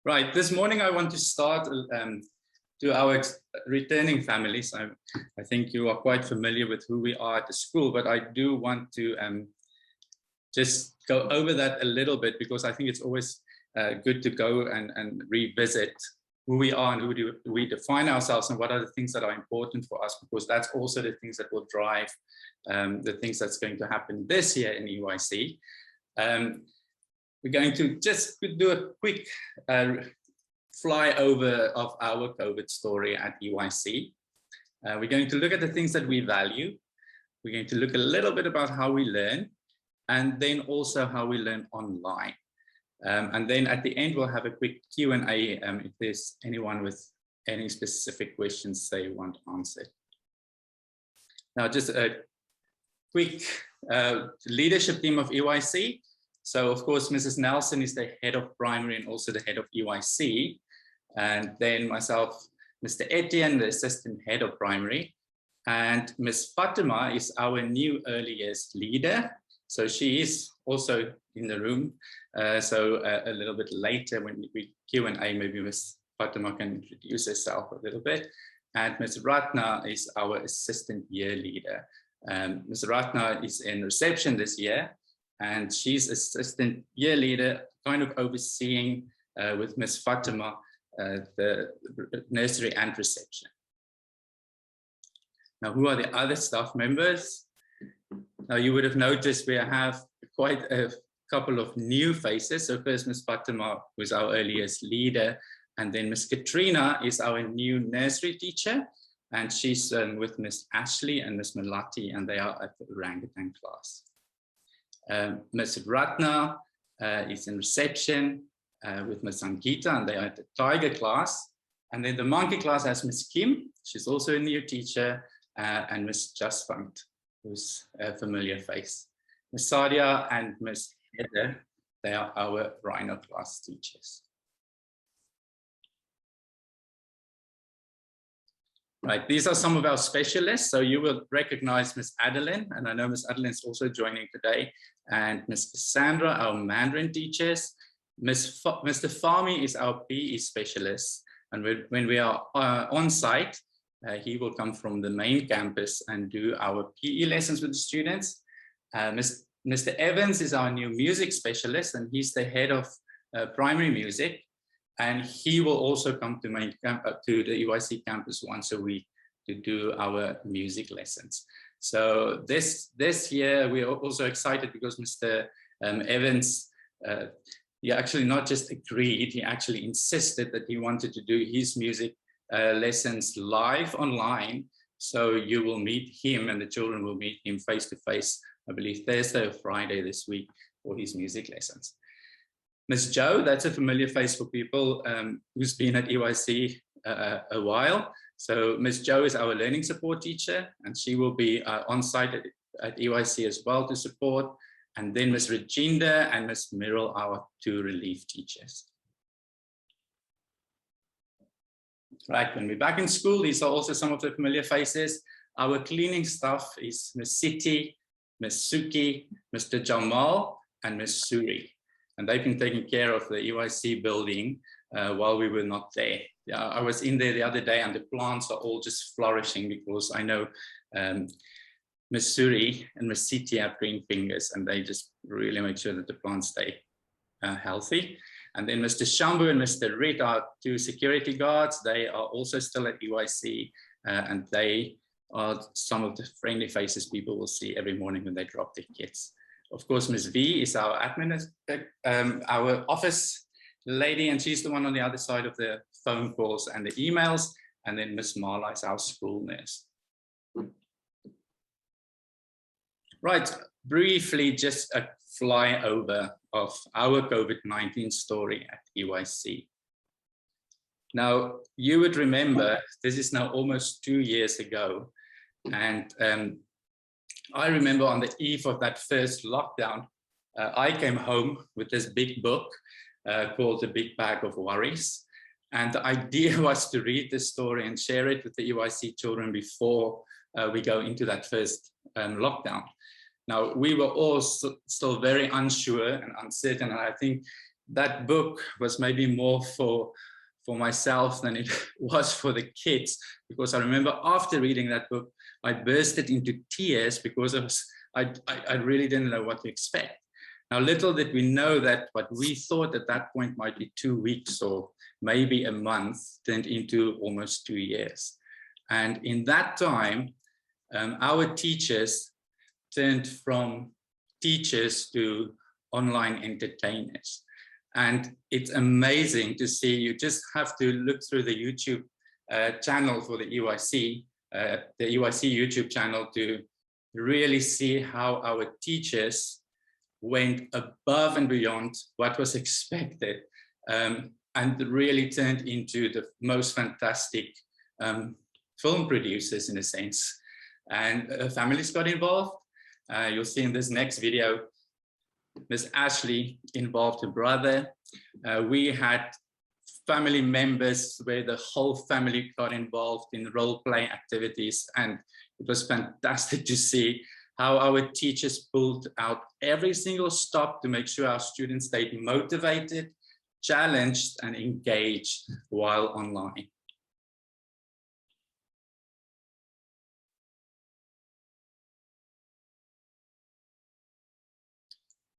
Right, this morning I want to start to our returning families. I think you are quite familiar with who we are at the school, but I do want to just go over that a little bit, because I think it's always good to go and revisit who we are and who do we define ourselves and what are the things that are important for us, because that's also the things that will drive the things that's going to happen this year in EYC. We're going to just do a quick flyover of our COVID story at EYC. We're going to look at the things that we value. We're going to look a little bit about how we learn, and then also how we learn online. And then at the end, we'll have a quick Q&A if there's anyone with any specific questions they want answered. Now, just a quick leadership team of EYC. So, of course, Mrs. Nelson is the head of primary and also the head of EYC. And then myself, Mr. Etienne, the assistant head of primary. And Ms. Fatima is our new early years leader. So she is also in the room. So a little bit later when we Q&A, maybe Ms. Fatima can introduce herself a little bit. And Ms. Ratna is our assistant year leader. Ms. Ratna is in reception this year, and she's assistant year leader, kind of overseeing with Ms. Fatima the nursery and reception. Now, who are the other staff members? Now, you would have noticed we have quite a couple of new faces. So first, Ms. Fatima, who is our earliest leader, and then Ms. Katrina is our new nursery teacher, and she's with Ms. Ashley and Ms. Malati, and they are at the orangutan class. Ms. Ratna is in reception with Ms. Sangita, and they are at the tiger class. And then the monkey class has Ms. Kim, she's also a new teacher, and Ms. Justfund, who's a familiar face. Ms. Sadia and Ms. Heather, they are our rhino class teachers. Right, these are some of our specialists. So you will recognize Ms. Adeline, and I know Ms. Adeline is also joining today, and Ms. Cassandra, our Mandarin teachers. Mr. Fahmy is our PE specialist, and when we are on site, he will come from the main campus and do our PE lessons with the students. Mr. Evans is our new music specialist, and he's the head of primary music. And he will also come to the EYC campus once a week to do our music lessons. So this year, we are also excited because Mr. Evans, he actually not just agreed, he actually insisted that he wanted to do his music lessons live online. So you will meet him and the children will meet him face to face, I believe Thursday or Friday this week for his music lessons. Ms. Jo, that's a familiar face for people who's been at EYC a while. So Ms. Jo is our learning support teacher, and she will be on site at EYC as well to support. And then Ms. Reginda and Ms. Mirrell, our two relief teachers. Right, when we're back in school, these are also some of the familiar faces. Our cleaning staff is Ms. Siti, Ms. Suki, Mr. Jamal, and Ms. Suri. And they've been taking care of the EYC building while we were not there. I was in there the other day, and the plants are all just flourishing, because I know Ms. Suri and Ms. Siti have green fingers, and they just really make sure that the plants stay healthy. And then Mr. Shambu and Mr. Reed are two security guards. They are also still at EYC, and they are some of the friendly faces people will see every morning when they drop their kids. Of course, Ms. V is our admin, our office lady, and she's the one on the other side of the phone calls and the emails. And then Ms. Marla is our school nurse. Right, briefly, just a flyover of our COVID-19 story at EYC. Now, you would remember, this is now almost 2 years ago, and I remember on the eve of that first lockdown, I came home with this big book called The Big Bag of Worries. And the idea was to read this story and share it with the EYC children before we go into that first lockdown. Now, we were all still very unsure and uncertain, and I think that book was maybe more for myself than it was for the kids, because I remember after reading that book, I bursted into tears because I really didn't know what to expect. Now, little did we know that what we thought at that point might be 2 weeks or maybe a month turned into almost 2 years. And in that time, our teachers turned from teachers to online entertainers. And it's amazing to see. You just have to look through the YouTube channel for the EYC YouTube channel to really see how our teachers went above and beyond what was expected, and really turned into the most fantastic film producers in a sense. And families got involved. You'll see in this next video, Miss Ashley involved her brother. We had family members where the whole family got involved in role-playing activities, and it was fantastic to see how our teachers pulled out every single stop to make sure our students stayed motivated, challenged, and engaged while online.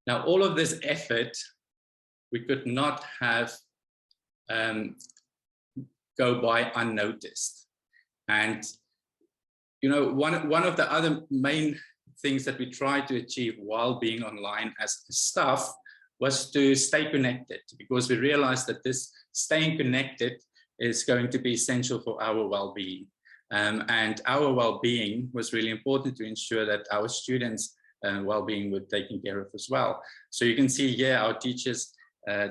Now, all of this effort, we could not have go by unnoticed. And, you know, one of the other main things that we tried to achieve while being online as staff was to stay connected, because we realized that this staying connected is going to be essential for our well-being. And our well-being was really important to ensure that our students' well-being were taken care of as well. So you can see here our teachers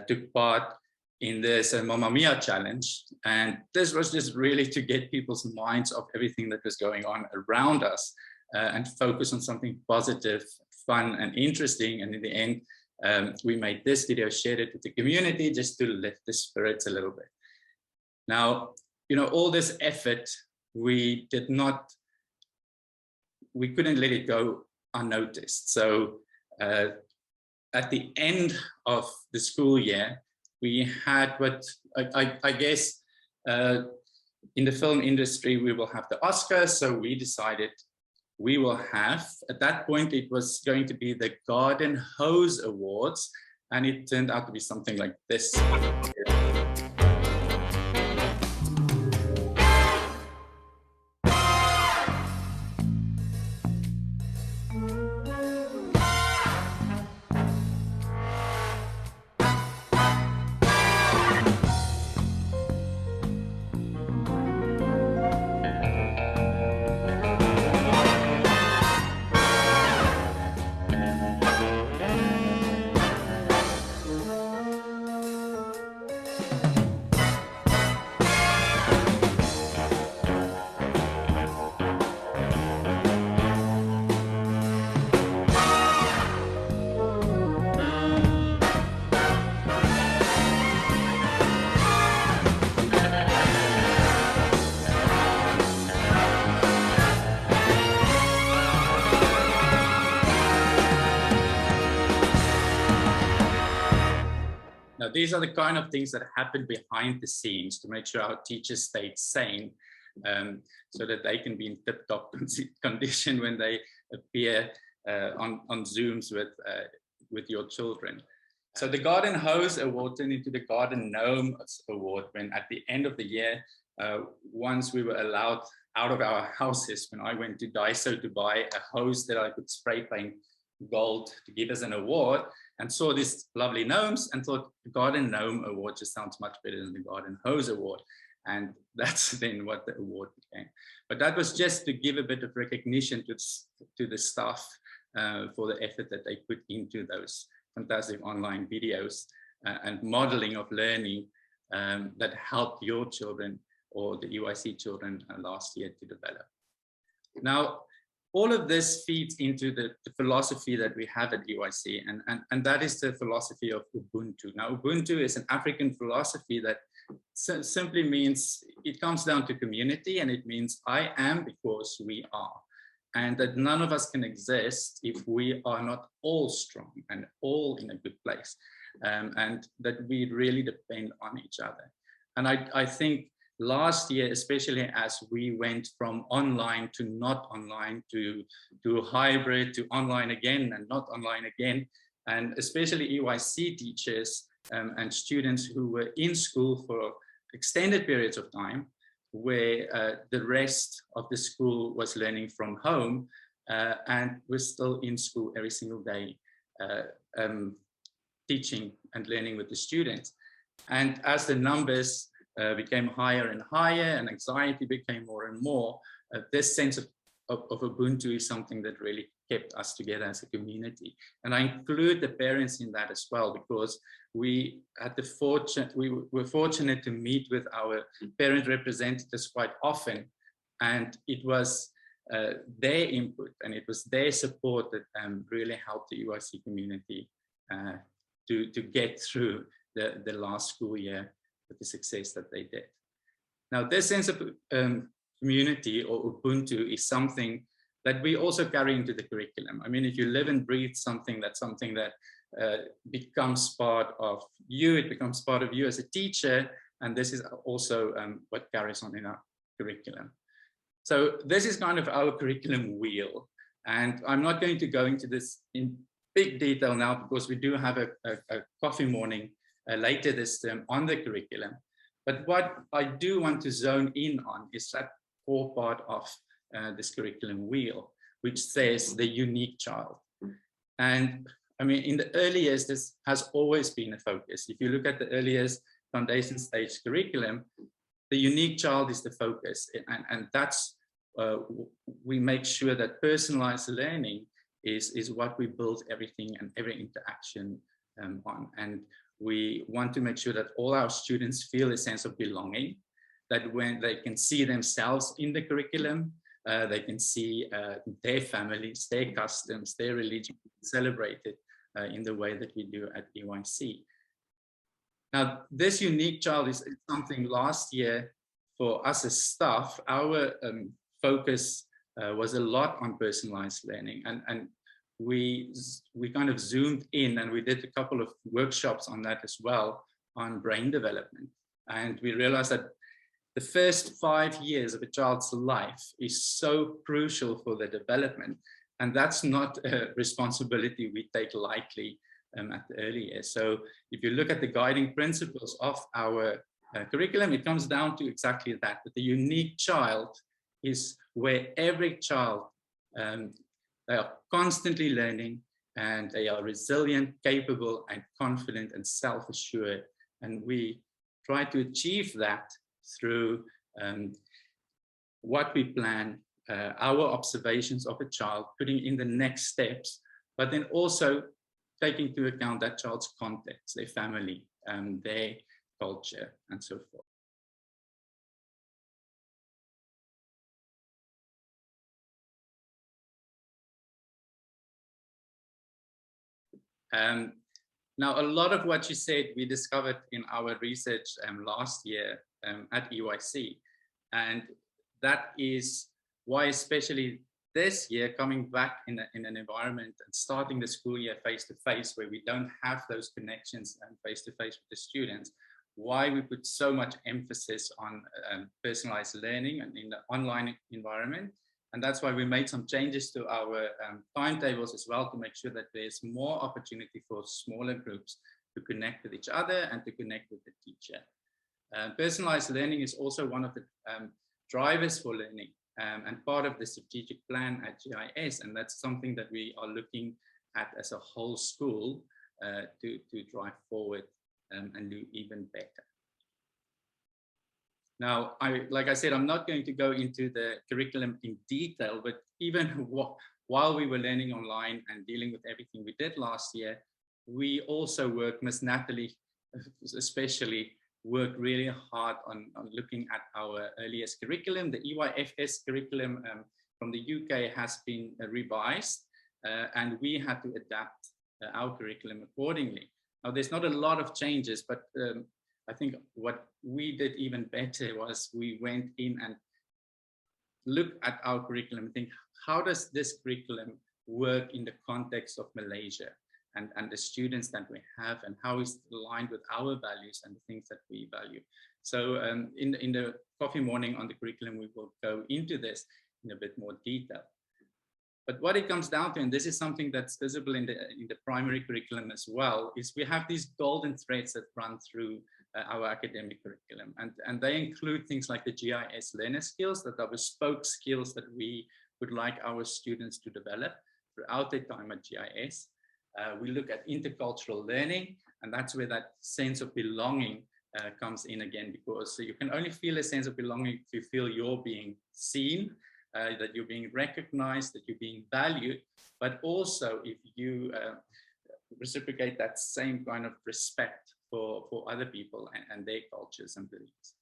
took part in this Mamma Mia challenge, and this was just really to get people's minds off everything that was going on around us and focus on something positive, fun, and interesting. And in the end, we made this video, shared it with the community just to lift the spirits a little bit. Now, you know, all this effort, we couldn't let it go unnoticed. So at the end of the school year, we had what I guess in the film industry, we will have the Oscars. So we decided we will have, at that point, it was going to be the Garden Hose Awards, and it turned out to be something like this. Now, these are the kind of things that happen behind the scenes to make sure our teachers stayed sane, so that they can be in tip-top condition when they appear on Zooms with your children. So the Garden Hose Award turned into the Garden Gnome Award when at the end of the year, once we were allowed out of our houses, when I went to Daiso to buy a hose that I could spray paint gold to give us an award, and saw these lovely gnomes and thought the Garden Gnome Award just sounds much better than the Garden Hose Award. And that's then what the award became. But that was just to give a bit of recognition to the staff for the effort that they put into those fantastic online videos and modeling of learning that helped your children or the EYC children last year to develop. Now, all of this feeds into the philosophy that we have at EYC, and that is the philosophy of Ubuntu. Now, Ubuntu is an African philosophy that simply means, it comes down to community, and it means I am because we are, and that none of us can exist if we are not all strong and all in a good place. and that we really depend on each other. And I think last year, especially as we went from online to not online to hybrid to online again and not online again, and especially EYC teachers and students who were in school for extended periods of time, where the rest of the school was learning from home, and we're still in school every single day, teaching and learning with the students. And as the numbers became higher and higher and anxiety became more and more, this sense of Ubuntu is something that really kept us together as a community. And I include the parents in that as well, because we were fortunate to meet with our parent representatives quite often. And it was their input and it was their support that really helped the UIC community to get through the last school year with the success that they did. Now, this sense of community or Ubuntu is something that we also carry into the curriculum. I mean, if you live and breathe something, that's something that becomes part of you, it becomes part of you as a teacher, and this is also what carries on in our curriculum. So this is kind of our curriculum wheel, and I'm not going to go into this in big detail now because we do have a coffee morning later this term on the curriculum. But what I do want to zone in on is that core part of this curriculum wheel, which says the unique child. And I mean, in the early years, this has always been a focus. If you look at the earliest foundation stage curriculum, the unique child is the focus. And that's, we make sure that personalized learning is what we build everything and every interaction on. And we want to make sure that all our students feel a sense of belonging, that when they can see themselves in the curriculum, they can see their families, their customs, their religion celebrated in the way that we do at EYC. Now, this unique child is something last year for us as staff, our focus was a lot on personalized learning, and we kind of zoomed in and we did a couple of workshops on that as well, on brain development. And we realized that the first 5 years of a child's life is so crucial for their development. And that's not a responsibility we take lightly at the early years. So if you look at the guiding principles of our curriculum, it comes down to exactly that. But the unique child is where every child, they are constantly learning and they are resilient, capable and confident and self-assured. And we try to achieve that through what we plan, our observations of a child, putting in the next steps, but then also taking into account that child's context, their family, their culture, and so forth. Now, a lot of what you said, we discovered in our research last year at EYC. And that is why, especially this year, coming back in an environment and starting the school year face-to-face, where we don't have those connections and face-to-face with the students, why we put so much emphasis on personalized learning and in the online environment. And that's why we made some changes to our timetables as well, to make sure that there's more opportunity for smaller groups to connect with each other and to connect with the teacher. Personalized learning is also one of the drivers for learning and part of the strategic plan at GIS. And that's something that we are looking at as a whole school to drive forward and do even better. Now, like I said, I'm not going to go into the curriculum in detail, but even while we were learning online and dealing with everything we did last year, we also worked, Miss Natalie especially, worked really hard on looking at our earliest curriculum. The Eyfs curriculum from the UK has been revised, and we had to adapt our curriculum accordingly. Now, there's not a lot of changes, but I think what we did even better was we went in and looked at our curriculum and think, how does this curriculum work in the context of Malaysia? and the students that we have, and how is it aligned with our values and the things that we value. So in the coffee morning on the curriculum, we will go into this in a bit more detail. But what it comes down to, and this is something that's visible in the primary curriculum as well, is we have these golden threads that run through our academic curriculum. And they include things like the GIS learner skills, that are bespoke skills that we would like our students to develop throughout their time at GIS. We look at intercultural learning, and that's where that sense of belonging comes in again, because you can only feel a sense of belonging if you feel you're being seen, that you're being recognized, that you're being valued, but also if you reciprocate that same kind of respect for other people and their cultures and beliefs.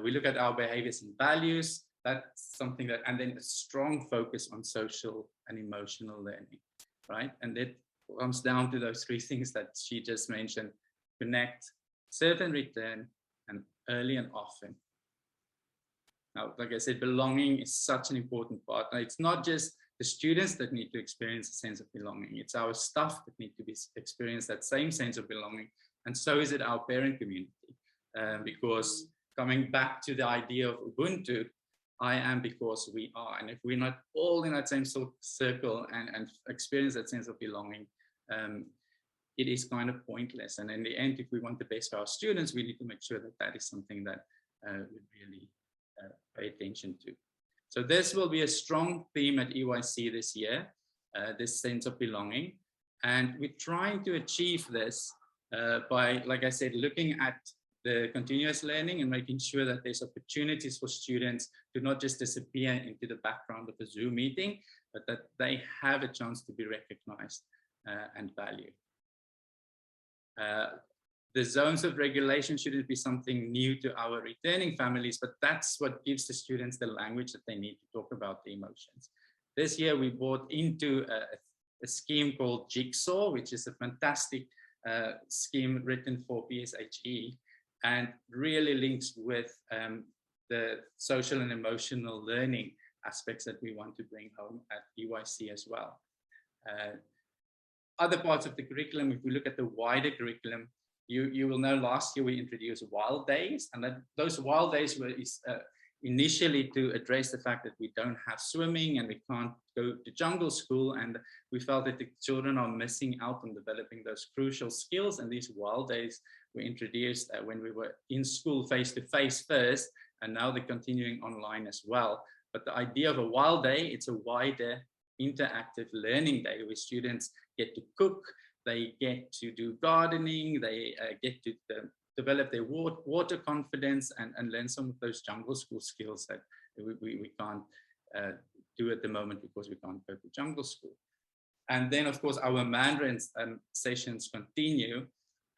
We look at our behaviors and values. That's something that, and then a strong focus on social and emotional learning, right? And it comes down to those three things that she just mentioned: connect, serve and return, and early and often. Now, like I said, belonging is such an important part. Now, it's not just the students that need to experience a sense of belonging. It's our staff that need to experience that same sense of belonging. And so is it our parent community. Because coming back to the idea of Ubuntu, I am because we are. And if we're not all in that same circle and experience that sense of belonging, it is kind of pointless. And in the end, if we want the best for our students, we need to make sure that that is something that we really pay attention to. So this will be a strong theme at EYC this year, this sense of belonging. And we're trying to achieve this by, like I said, looking at the continuous learning and making sure that there's opportunities for students to not just disappear into the background of a Zoom meeting, but that they have a chance to be recognized and valued. The zones of regulation shouldn't be something new to our returning families, but that's what gives the students the language that they need to talk about the emotions. This year, we brought into a scheme called Jigsaw, which is a fantastic scheme written for PSHE, and really links with the social and emotional learning aspects that we want to bring home at EYC as well. Other parts of the curriculum, if we look at the wider curriculum, you will know last year we introduced wild days, and that those wild days were initially to address the fact that we don't have swimming and we can't go to jungle school, and we felt that the children are missing out on developing those crucial skills. And these wild days were introduced when we were in school face-to-face first, and now they're continuing online as well. But the idea of a wild day, it's a wider interactive learning day where students get to cook, they get to do gardening, they get to develop their water confidence and learn some of those jungle school skills that we can't do at the moment because we can't go to jungle school. And then, of course, our Mandarin sessions continue.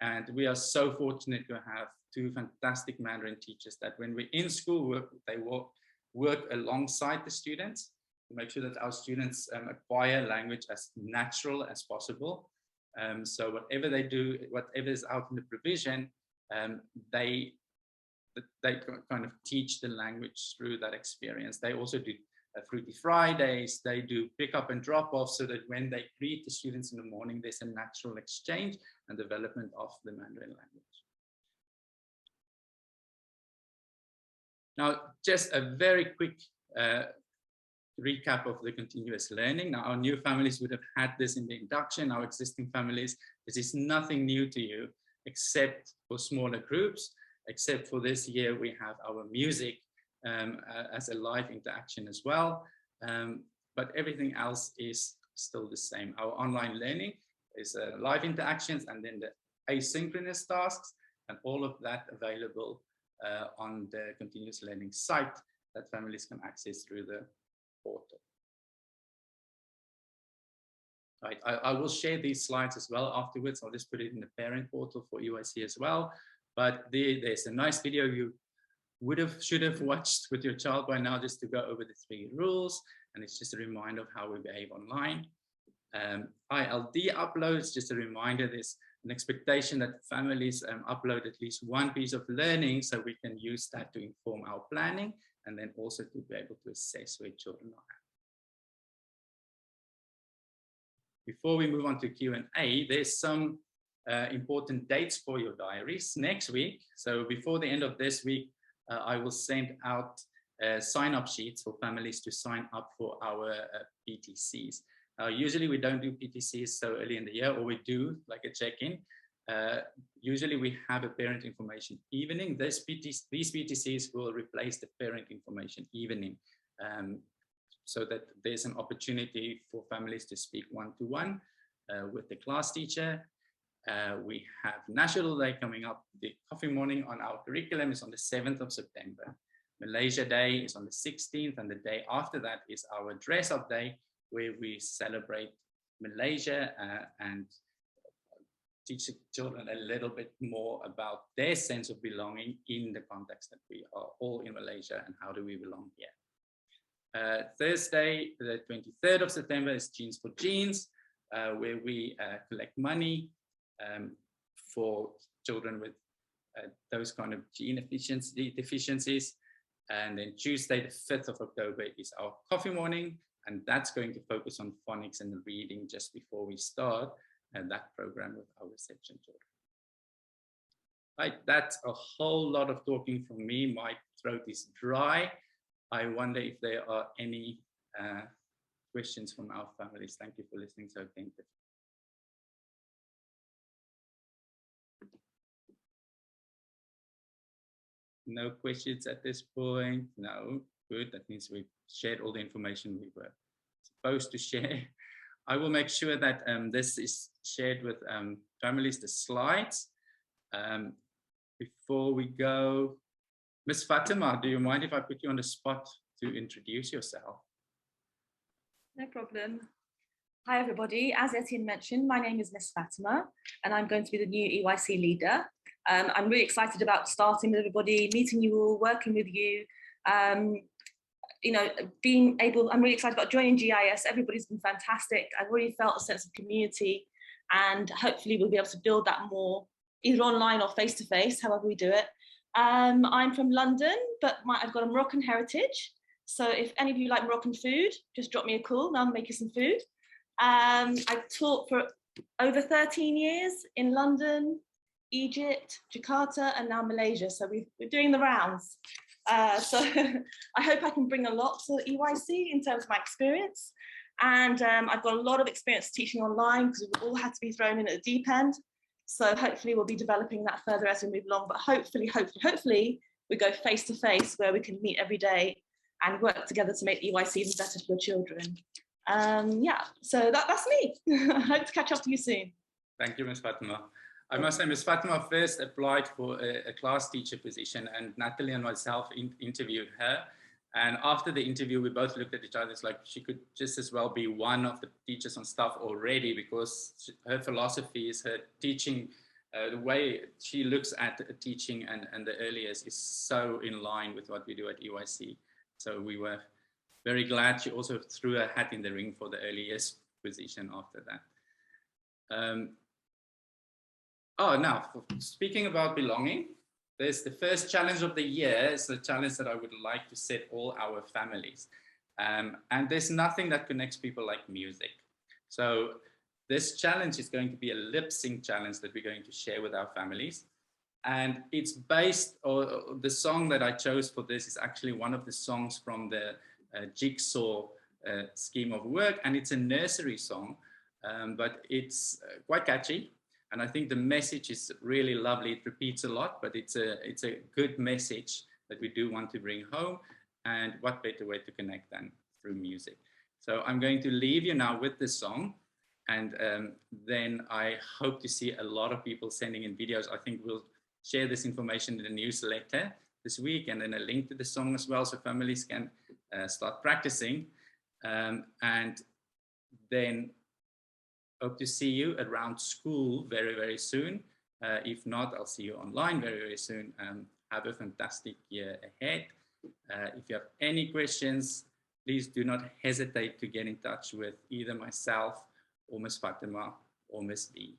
And we are so fortunate to have two fantastic Mandarin teachers that when we're in school, they work alongside the students to make sure that our students acquire language as natural as possible. So whatever they do, whatever is out in the provision, they kind of teach the language through that experience. They also do Fruity Fridays, they do pick up and drop off, so that when they greet the students in the morning, there's a natural exchange and development of the Mandarin language. Now, just a very quick recap of the continuous learning. Now, our new families would have had this in the induction. Our existing families, this is nothing new to you, except for smaller groups. Except for this year, we have our music as a live interaction as well. But everything else is still the same. Our online learning is live interactions, and then the asynchronous tasks, and all of that available on the continuous learning site that families can access through the portal. Right, I will share these slides as well afterwards. I'll just put it in the parent portal for EYC as well. But there's a nice video you should have watched with your child by now, just to go over the 3 rules. And it's just a reminder of how we behave online. ILD uploads, just a reminder, there's an expectation that families upload at least one piece of learning, so we can use that to inform our planning, and then also to be able to assess where children are Before we move on to Q&A, there's some important dates for your diaries next week. So before the end of this week, I will send out sign-up sheets for families to sign up for our PTCs. Usually we don't do PTCs so early in the year, or we do like a check-in. Usually we have a parent information evening. These PTCs will replace the parent information evening, so that there's an opportunity for families to speak one-to-one with the class teacher. We have National Day coming up. The coffee morning on our curriculum is on the 7th of September. Malaysia Day is on the 16th, and the day after that is our dress-up day, where we celebrate Malaysia and teach children a little bit more about their sense of belonging in the context that we are all in Malaysia and how do we belong here. Thursday, the 23rd of September is Jeans for Genes, where we collect money for children with those kind of gene deficiencies. And then Tuesday, the 5th of October is our coffee morning, and that's going to focus on phonics and reading just before we start that program with our reception children. Right, that's a whole lot of talking from me. My throat is dry. I wonder if there are any questions from our families. Thank you for listening so attentively. No questions at this point. No, good. That means we've shared all the information we were supposed to share. I will make sure that this is shared with families, the slides. Before we go, Ms. Fatima, do you mind if I put you on the spot to introduce yourself? No problem. Hi, everybody. As Etienne mentioned, my name is Miss Fatima, and I'm going to be the new EYC leader. I'm really excited about starting with everybody, meeting you all, working with you. You know, I'm really excited about joining GIS. Everybody's been fantastic. I've really felt a sense of community, and hopefully we'll be able to build that more, either online or face-to-face, however we do it. I'm from London, but I've got a Moroccan heritage. So if any of you like Moroccan food, just drop me a call and I'll make you some food. I've taught for over 13 years in London, Egypt, Jakarta, and now Malaysia. So we're doing the rounds. So I hope I can bring a lot to EYC in terms of my experience. And I've got a lot of experience teaching online because we've all had to be thrown in at the deep end. So hopefully we'll be developing that further as we move along. But hopefully we go face to face where we can meet every day and work together to make EYC even better for children. Yeah, so that's me. I hope to catch up to you soon. Thank you, Ms. Fatima. I must say, Ms. Fatima first applied for a class teacher position, and Natalie and myself interviewed her. And after the interview, we both looked at each other. It's like she could just as well be one of the teachers on staff already, because her philosophy is her teaching, the way she looks at teaching and the early years is so in line with what we do at EYC. So we were very glad she also threw her hat in the ring for the early years position after that. Now, speaking about belonging, there's the first challenge of the year. It's a challenge that I would like to set all our families. And there's nothing that connects people like music. So this challenge is going to be a lip sync challenge that we're going to share with our families. And it's based, or the song that I chose for this is actually one of the songs from the Jigsaw scheme of work. And it's a nursery song, but it's quite catchy. And I think the message is really lovely. It repeats a lot, but it's a good message that we do want to bring home. And what better way to connect than through music? So I'm going to leave you now with this song. And then I hope to see a lot of people sending in videos. I think we'll share this information in the newsletter this week, and then a link to the song as well, so families can start practicing. And then hope to see you around school very, very soon. If not, I'll see you online very, very soon. Have a fantastic year ahead. If you have any questions, please do not hesitate to get in touch with either myself or Ms. Fatima or Ms. B.